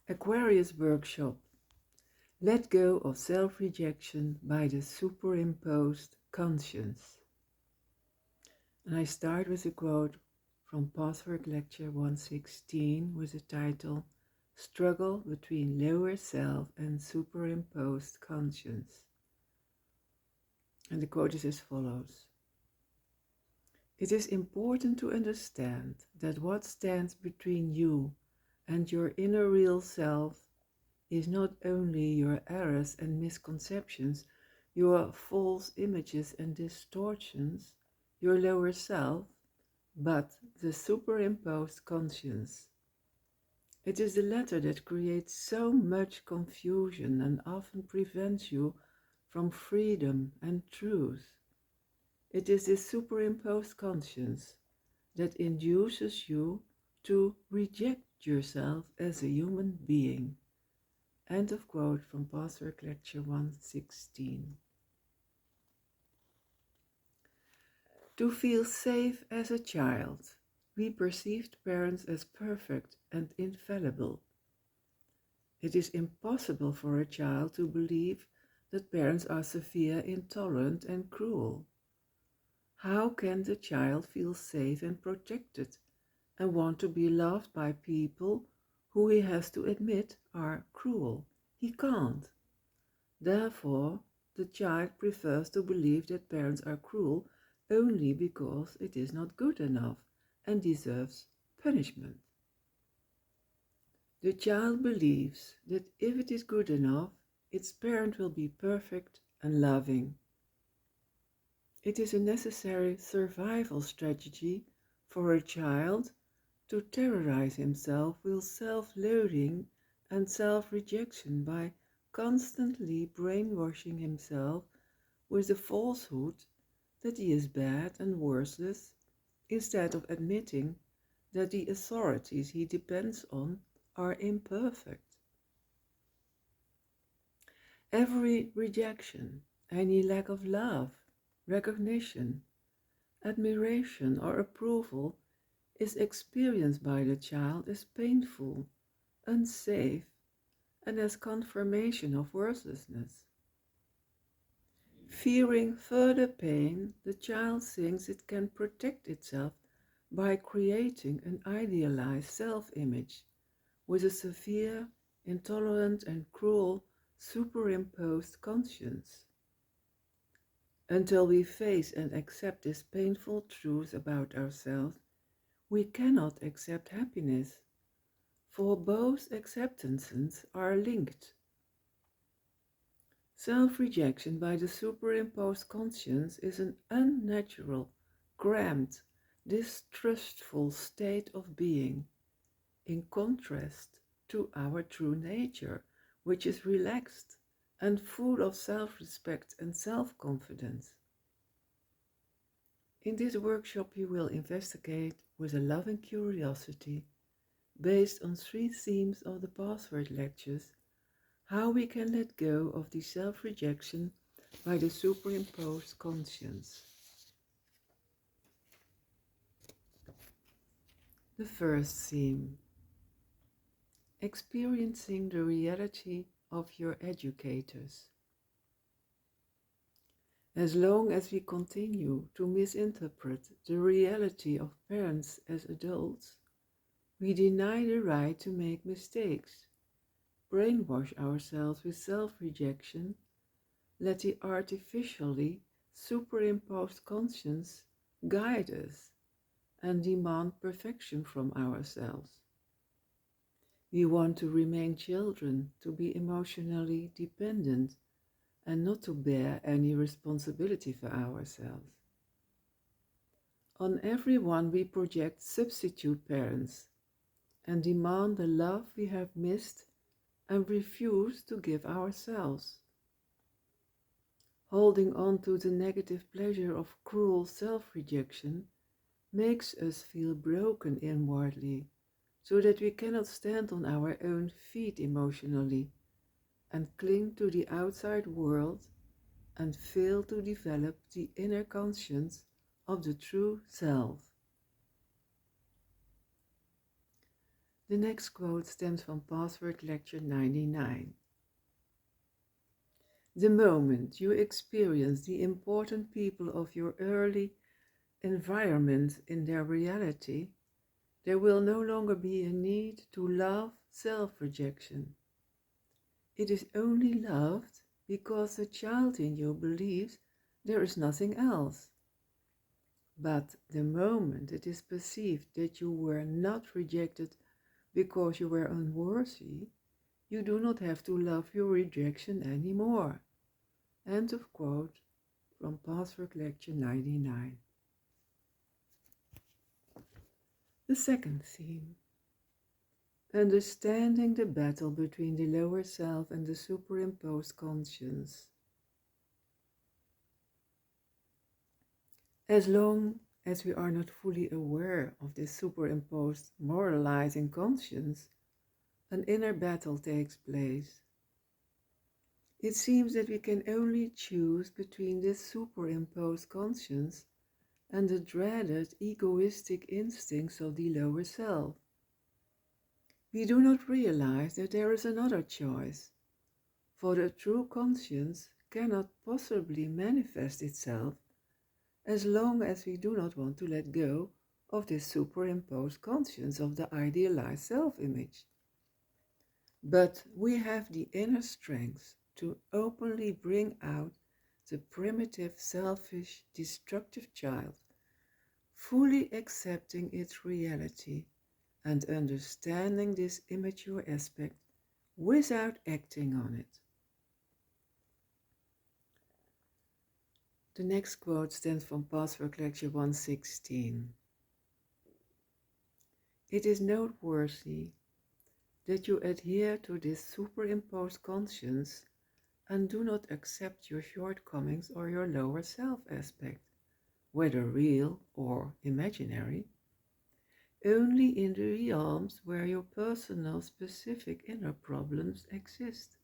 Aquarius workshop. Let go of self-rejection by the superimposed conscience. And I start with a quote from Pathwork Lecture 116 with the title Struggle Between Lower Self and Superimposed Conscience. And the quote is as follows. It is important to understand that what stands between you and your inner real self is not only your errors and misconceptions, your false images and distortions, your lower self, but the superimposed conscience. It is the latter that creates so much confusion and often prevents you from freedom and truth. It is this superimposed conscience that induces you to reject yourself as a human being. End of quote from Pathwork Lecture 116. To feel safe as a child, we perceived parents as perfect and infallible. It is impossible for a child to believe that parents are severe, intolerant, and cruel. How can the child feel safe and protected and want to be loved by people who he has to admit are cruel? He can't. Therefore, the child prefers to believe that parents are cruel only because it is not good enough and deserves punishment. The child believes that if it is good enough, its parent will be perfect and loving. It is a necessary survival strategy for a child to terrorize himself with self-loathing and self-rejection by constantly brainwashing himself with the falsehood that he is bad and worthless, instead of admitting that the authorities he depends on are imperfect. Every rejection, any lack of love, recognition, admiration, or approval is experienced by the child as painful, unsafe, and as confirmation of worthlessness. Fearing further pain, the child thinks it can protect itself by creating an idealized self-image with a severe, intolerant, and cruel superimposed conscience. Until we face and accept this painful truth about ourselves, we cannot accept happiness, for both acceptances are linked. Self-rejection by the superimposed conscience is an unnatural, cramped, distrustful state of being, in contrast to our true nature, which is relaxed and full of self-respect and self-confidence. In this workshop you will investigate with a loving curiosity, based on 3 themes of the Pathwork Lectures, how we can let go of the self-rejection by the superimposed conscience. The first theme: experiencing the reality of your educators. As long as we continue to misinterpret the reality of parents as adults, we deny the right to make mistakes, brainwash ourselves with self-rejection, let the artificially superimposed conscience guide us, and demand perfection from ourselves. We want to remain children, to be emotionally dependent, and not to bear any responsibility for ourselves. On everyone we project substitute parents and demand the love we have missed and refuse to give ourselves. Holding on to the negative pleasure of cruel self-rejection makes us feel broken inwardly, so that we cannot stand on our own feet emotionally and cling to the outside world and fail to develop the inner conscience of the true self. The next quote stems from Pathwork Lecture 99. The moment you experience the important people of your early environment in their reality, there will no longer be a need to love self-rejection. It is only loved because the child in you believes there is nothing else. But the moment it is perceived that you were not rejected because you were unworthy, you do not have to love your rejection anymore. End of quote from Pathwork Lecture 99. The second theme. Understanding the battle between the lower self and the superimposed conscience. As long as we are not fully aware of this superimposed moralizing conscience, an inner battle takes place. It seems that we can only choose between this superimposed conscience and the dreaded egoistic instincts of the lower self. We do not realize that there is another choice, for the true conscience cannot possibly manifest itself as long as we do not want to let go of this superimposed conscience of the idealized self-image. But we have the inner strength to openly bring out the primitive, selfish, destructive child, fully accepting its reality and understanding this immature aspect without acting on it. The next quote stems from Pathwork Lecture 116. It is noteworthy that you adhere to this superimposed conscience and do not accept your shortcomings or your lower self aspect, whether real or imaginary, only in the realms where your personal specific inner problems exist.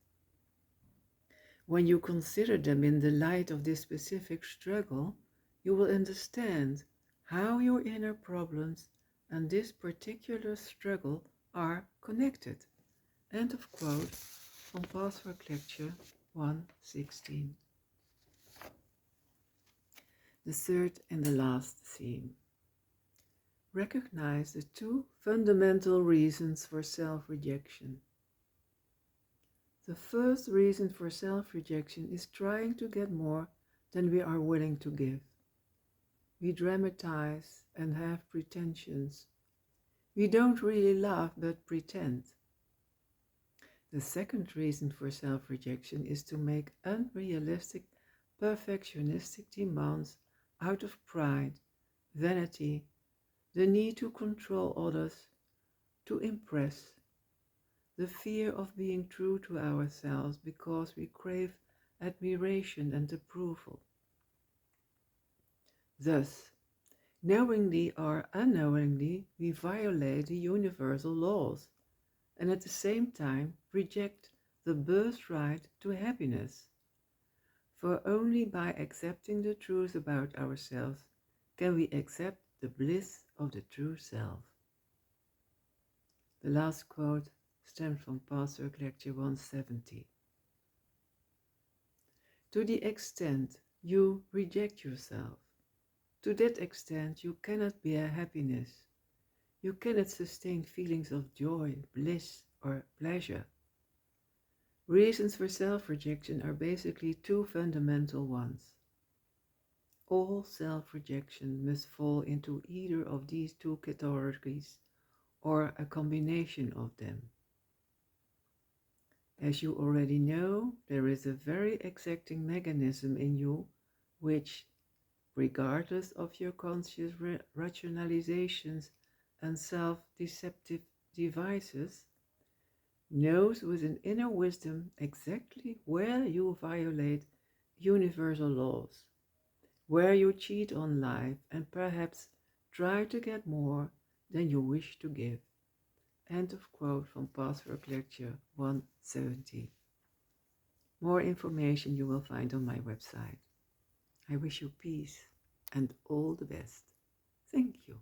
When you consider them in the light of this specific struggle, you will understand how your inner problems and this particular struggle are connected. End of quote from Pathwork Lecture 116. The third and the last theme. Recognize the two fundamental reasons for self-rejection. The first reason for self-rejection is trying to get more than we are willing to give. We dramatize and have pretensions. We don't really love but pretend. The second reason for self-rejection is to make unrealistic, perfectionistic demands out of pride, vanity, the need to control others, to impress, the fear of being true to ourselves because we crave admiration and approval. Thus, knowingly or unknowingly, we violate the universal laws and at the same time reject the birthright to happiness. For only by accepting the truth about ourselves can we accept the bliss of the true self. The last quote stems from Pathwork Lecture 170. To the extent you reject yourself, to that extent you cannot bear happiness. You cannot sustain feelings of joy, bliss, or pleasure. Reasons for self-rejection are basically two fundamental ones. All self-rejection must fall into either of these two categories or a combination of them. As you already know, there is a very exacting mechanism in you which, regardless of your conscious rationalizations and self-deceptive devices, knows with an inner wisdom exactly where you violate universal laws, where you cheat on life and perhaps try to get more than you wish to give. End of quote from Pathwork Lecture 170. More information you will find on my website. I wish you peace and all the best. Thank you.